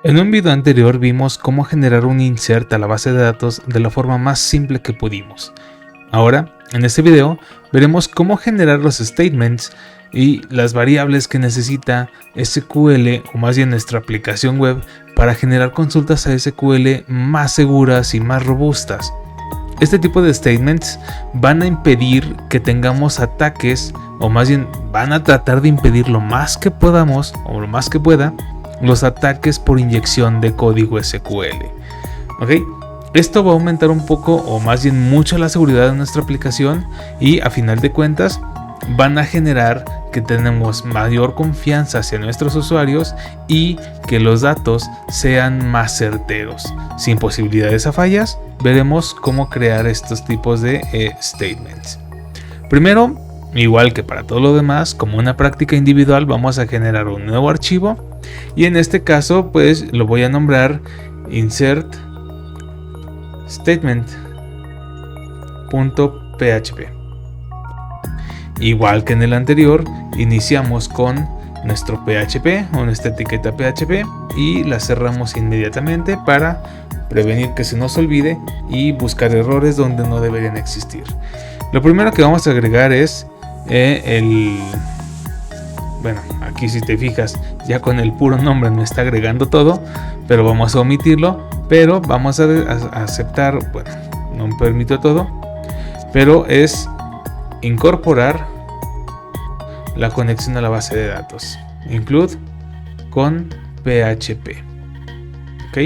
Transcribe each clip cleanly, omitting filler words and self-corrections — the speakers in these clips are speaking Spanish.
En un video anterior vimos cómo generar un insert a la base de datos de la forma más simple que pudimos. Ahora, en este video, veremos cómo generar los statements y las variables que necesita SQL, o más bien nuestra aplicación web, para generar consultas a SQL más seguras y más robustas. Este tipo de statements van a impedir que tengamos ataques, o más bien van a tratar de impedir lo más que podamos, o lo más que pueda, los ataques por inyección de código SQL. ¿Ok? Esto va a aumentar un poco, o más bien mucho, la seguridad de nuestra aplicación y a final de cuentas van a generar que tenemos mayor confianza hacia nuestros usuarios y que los datos sean más certeros. Sin posibilidades a fallas, veremos cómo crear estos tipos de statements. Primero, igual que para todo lo demás, como una práctica individual, vamos a generar un nuevo archivo y en este caso pues lo voy a nombrar insert statement.php. Igual que en el anterior, iniciamos con nuestro PHP o nuestra etiqueta PHP y la cerramos inmediatamente para prevenir que se nos olvide y buscar errores donde no deberían existir. Lo primero que vamos a agregar es bueno, aquí si te fijas, ya con el puro nombre me está agregando todo, pero vamos a omitirlo, pero vamos a aceptar, bueno, no me permito todo, pero es incorporar la conexión a la base de datos, include con PHP. ¿Ok?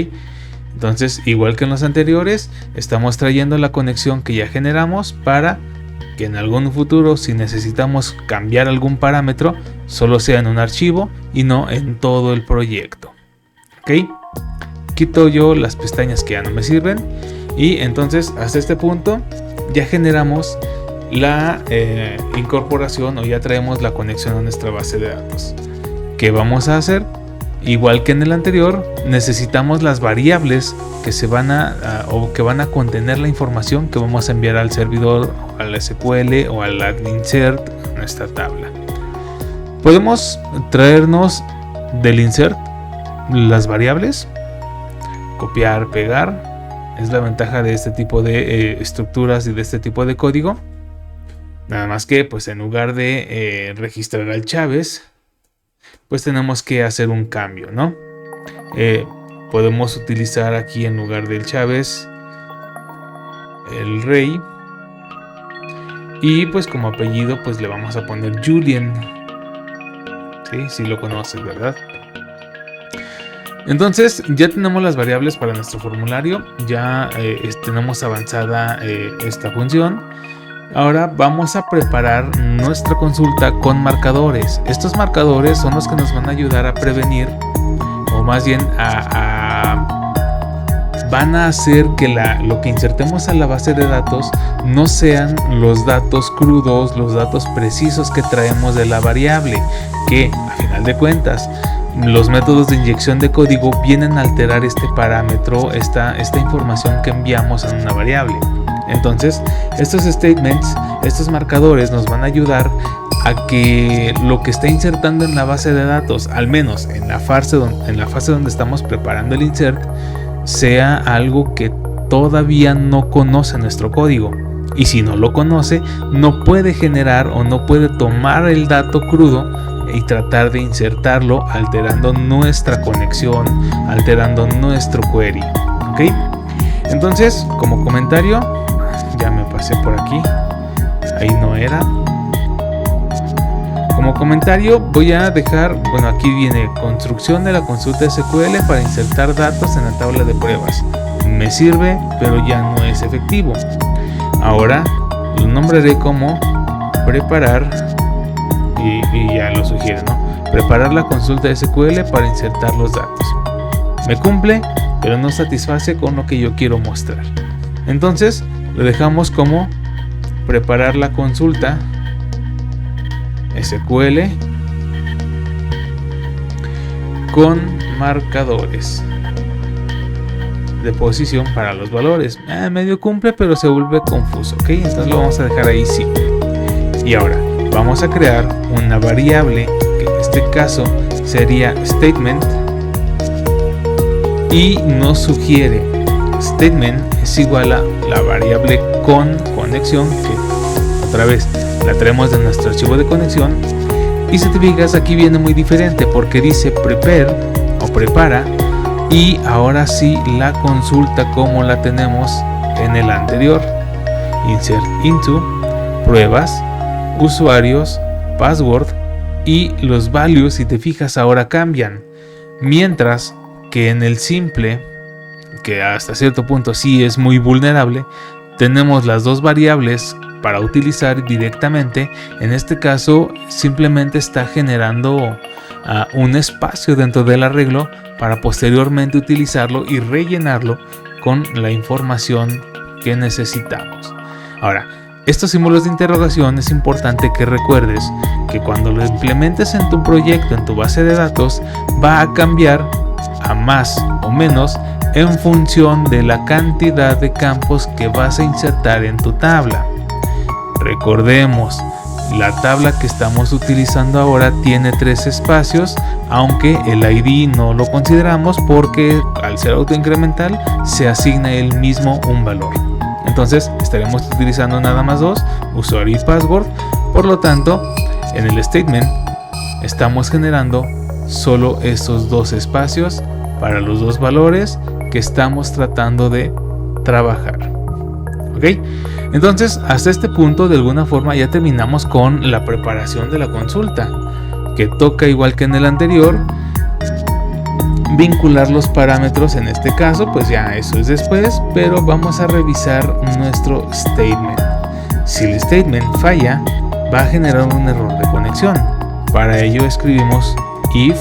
Entonces, igual que en los anteriores, estamos trayendo la conexión que ya generamos para que en algún futuro, si necesitamos cambiar algún parámetro, solo sea en un archivo y no en todo el proyecto. ¿Ok? Quito yo las pestañas que ya no me sirven y entonces hasta este punto ya generamos la incorporación, o ya traemos la conexión a nuestra base de datos. ¿Qué vamos a hacer? Igual que en el anterior, necesitamos las variables que van a contener la información que vamos a enviar al servidor, al SQL o al insert a nuestra tabla. Podemos traernos del insert las variables, copiar, pegar. Es la ventaja de este tipo de estructuras y de este tipo de código. Nada más que, pues, en lugar de registrar al Chávez, pues tenemos que hacer un cambio, ¿no? Podemos utilizar aquí, en lugar del Chávez, el Rey. Y pues como apellido, pues le vamos a poner Julian. Sí, sí lo conoces, ¿verdad? Entonces ya tenemos las variables para nuestro formulario. Ya tenemos avanzada esta función. Ahora vamos a preparar nuestra consulta con marcadores. Estos marcadores son los que nos van a ayudar a prevenir, o más bien van a hacer que lo que insertemos a la base de datos no sean los datos crudos, los datos precisos que traemos de la variable, que a final de cuentas los métodos de inyección de código vienen a alterar este parámetro, esta información que enviamos a una variable. Entonces, estos statements, estos marcadores nos van a ayudar a que lo que está insertando en la base de datos, al menos en la fase donde estamos preparando el insert, sea algo que todavía no conoce nuestro código. Y si no lo conoce, no puede generar o no puede tomar el dato crudo y tratar de insertarlo, alterando nuestra conexión, alterando nuestro query. ¿Ok? Entonces, como comentario, ya me pasé por aquí, ahí no era. Como comentario voy a dejar, bueno, aquí viene construcción de la consulta SQL para insertar datos en la tabla de pruebas. Me sirve, pero ya no es efectivo. Ahora lo nombraré como preparar, y ya lo sugiere, ¿no? Preparar la consulta SQL para insertar los datos. Me cumple, pero no satisface con lo que yo quiero mostrar. Entonces lo dejamos como preparar la consulta SQL con marcadores de posición para los valores. Medio cumple, pero se vuelve confuso. ¿Ok? Entonces lo vamos a dejar ahí, sí. Y ahora vamos a crear una variable que en este caso sería statement y nos sugiere statement es igual a la variable con conexión, que otra vez la traemos de nuestro archivo de conexión. Y si te fijas, aquí viene muy diferente porque dice prepare o prepara, y ahora sí la consulta como la tenemos en el anterior. Insert into, pruebas, usuarios, password, y los values, si te fijas, ahora cambian. Mientras que en el simple, que hasta cierto punto sí es muy vulnerable, tenemos las dos variables para utilizar directamente. En este caso simplemente está generando un espacio dentro del arreglo para posteriormente utilizarlo y rellenarlo con la información que necesitamos. Ahora, estos símbolos de interrogación es importante que recuerdes que cuando lo implementes en tu proyecto, en tu base de datos, va a cambiar a más o menos en función de la cantidad de campos que vas a insertar en tu tabla. Recordemos, la tabla que estamos utilizando ahora tiene 3 espacios, aunque el ID no lo consideramos porque al ser autoincremental se asigna él mismo un valor. Entonces estaremos utilizando nada más 2, usuario y password. Por lo tanto, en el statement estamos generando solo estos 2 espacios para los 2 valores que estamos tratando de trabajar. ¿Ok? Entonces, hasta este punto, de alguna forma, ya terminamos con la preparación de la consulta, que toca, igual que en el anterior, vincular los parámetros. En este caso, pues ya eso es después, pero vamos a revisar nuestro statement. Si el statement falla, va a generar un error de conexión. Para ello escribimos if,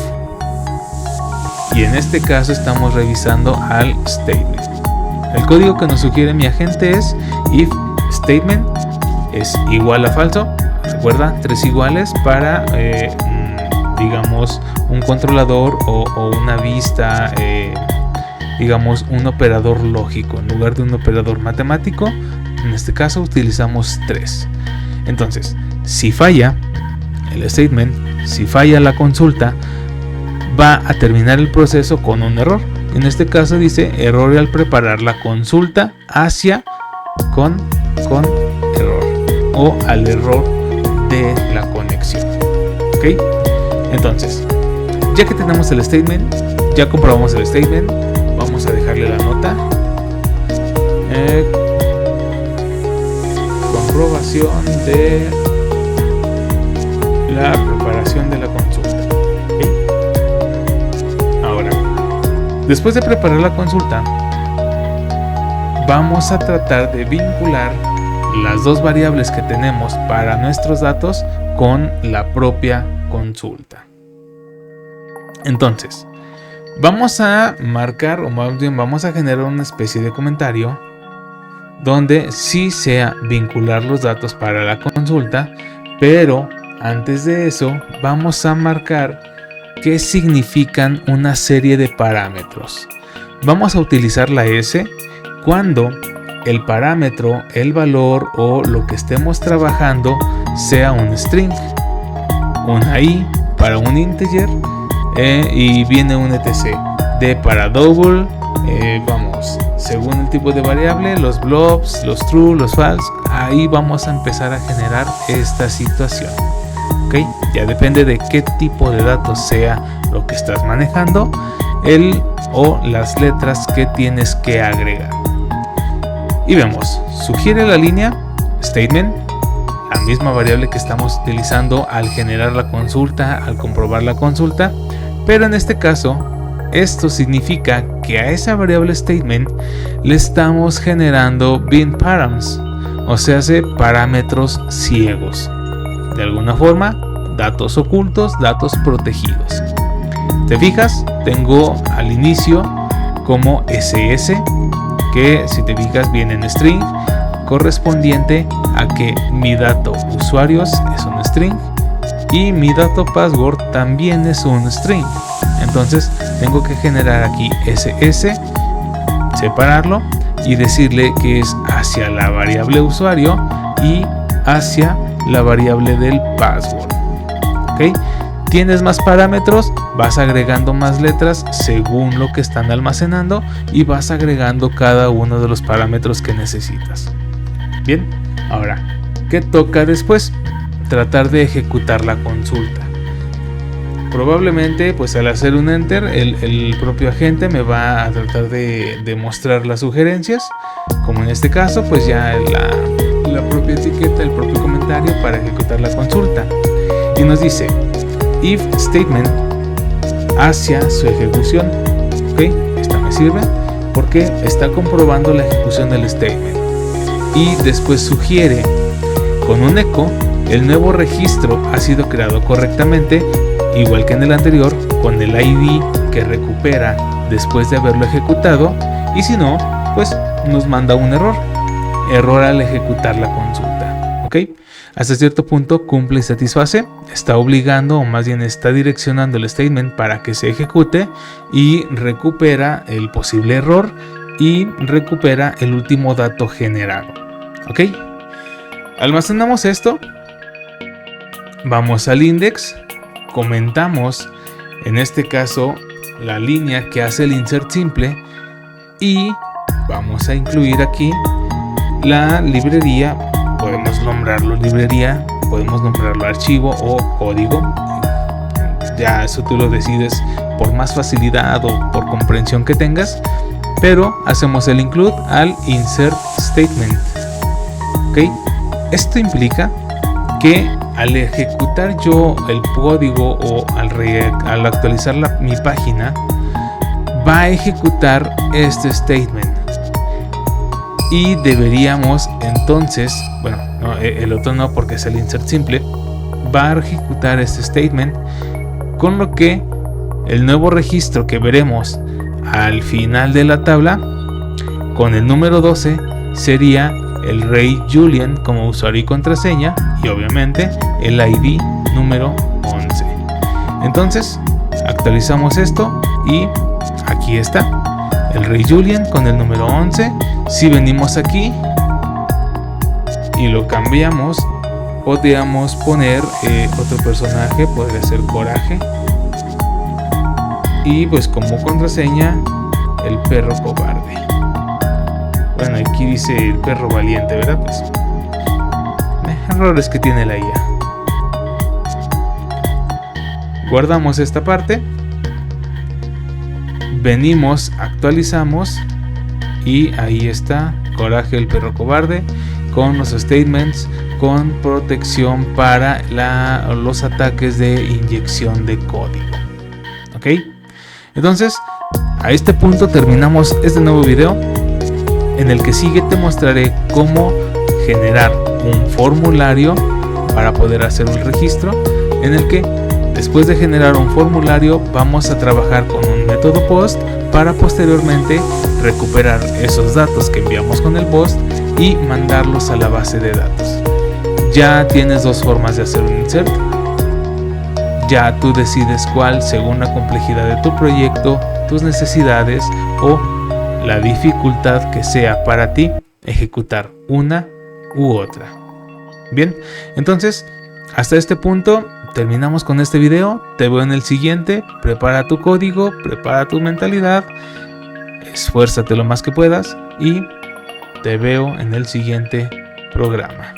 y en este caso estamos revisando al statement. El código que nos sugiere mi agente es if statement es igual a falso. Recuerda, 3 iguales para digamos un controlador o una vista, digamos un operador lógico en lugar de un operador matemático. En este caso utilizamos 3. Entonces, si falla el statement, si falla la consulta, va a terminar el proceso con un error. En este caso dice error al preparar la consulta hacia con error, o al error de la conexión. ¿Ok? Entonces, ya que tenemos el statement, ya comprobamos el statement, vamos a dejarle la nota. Comprobación de la preparación de la consulta. ¿Okay? Ahora, después de preparar la consulta, vamos a tratar de vincular las 2 variables que tenemos para nuestros datos con la propia consulta. Entonces, vamos a marcar, o más bien vamos a generar una especie de comentario donde sí sea vincular los datos para la consulta, pero antes de eso vamos a marcar qué significan una serie de parámetros. Vamos a utilizar la S cuando el parámetro, el valor o lo que estemos trabajando sea un string, una i para un integer y viene un etc. D para double, vamos, según el tipo de variable, los blobs, los true, los false, ahí vamos a empezar a generar esta situación. ¿Ok? Ya depende de qué tipo de datos sea lo que estás manejando, el o las letras que tienes que agregar. Y vemos, sugiere la línea statement, la misma variable que estamos utilizando al generar la consulta, al comprobar la consulta, pero en este caso esto significa que a esa variable statement le estamos generando bin params, o sea, parámetros ciegos. De alguna forma, datos ocultos, datos protegidos. ¿Te fijas? Tengo al inicio como SS, que si te fijas viene en string, correspondiente a que mi dato usuarios es un string y mi dato password también es un string. Entonces tengo que generar aquí SS, separarlo y decirle que es hacia la variable usuario y hacia la variable del password. ¿Ok? Tienes más parámetros, vas agregando más letras según lo que están almacenando y vas agregando cada uno de los parámetros que necesitas. Bien, ahora, ¿qué toca después? Tratar de ejecutar la consulta. Probablemente, pues al hacer un enter, el propio agente me va a tratar de mostrar las sugerencias, como en este caso, pues ya la propia etiqueta, el propio comentario para ejecutar la consulta. Y nos dice if statement hacia su ejecución. Ok, esta me sirve porque está comprobando la ejecución del statement. Y después sugiere con un eco: el nuevo registro ha sido creado correctamente, igual que en el anterior, con el ID que recupera después de haberlo ejecutado, y si no, pues nos manda un error al ejecutar la consulta. ¿Ok? Hasta cierto punto cumple y satisface, está obligando, o más bien está direccionando el statement para que se ejecute y recupera el posible error y recupera el último dato generado. ¿Ok? Almacenamos esto, vamos al index, comentamos en este caso la línea que hace el insert simple y vamos a incluir aquí la librería. Podemos nombrarlo librería, podemos nombrarlo archivo o código, ya eso tú lo decides por más facilidad o por comprensión que tengas, pero hacemos el include al insert statement. ¿Ok? Esto implica que al ejecutar yo el código o al actualizar mi página, va a ejecutar este statement. Y deberíamos entonces, bueno, no, el otro no porque es el insert simple, va a ejecutar este statement, con lo que el nuevo registro que veremos al final de la tabla con el número 12 sería el Rey Julian como usuario y contraseña, y obviamente el ID número 11. Entonces actualizamos esto y aquí está el Rey Julian con el número 11. Si venimos aquí y lo cambiamos, podríamos poner otro personaje, podría ser Coraje, y pues como contraseña el perro cobarde. Bueno, aquí dice el perro valiente, ¿verdad? Pues errores que tiene la IA. Guardamos esta parte, venimos, actualizamos y ahí está Coraje el perro cobarde con los statements con protección para los ataques de inyección de código. ¿Ok? Entonces, a este punto terminamos este nuevo video. En el que sigue te mostraré cómo generar un formulario para poder hacer un registro, en el que después de generar un formulario vamos a trabajar con un método post para posteriormente recuperar esos datos que enviamos con el post y mandarlos a la base de datos. Ya tienes dos formas de hacer un insert. Ya tú decides cuál según la complejidad de tu proyecto, tus necesidades o la dificultad que sea para ti ejecutar una u otra. Bien, entonces hasta este punto terminamos con este video. Te veo en el siguiente. Prepara tu código, prepara tu mentalidad, esfuérzate lo más que puedas y te veo en el siguiente programa.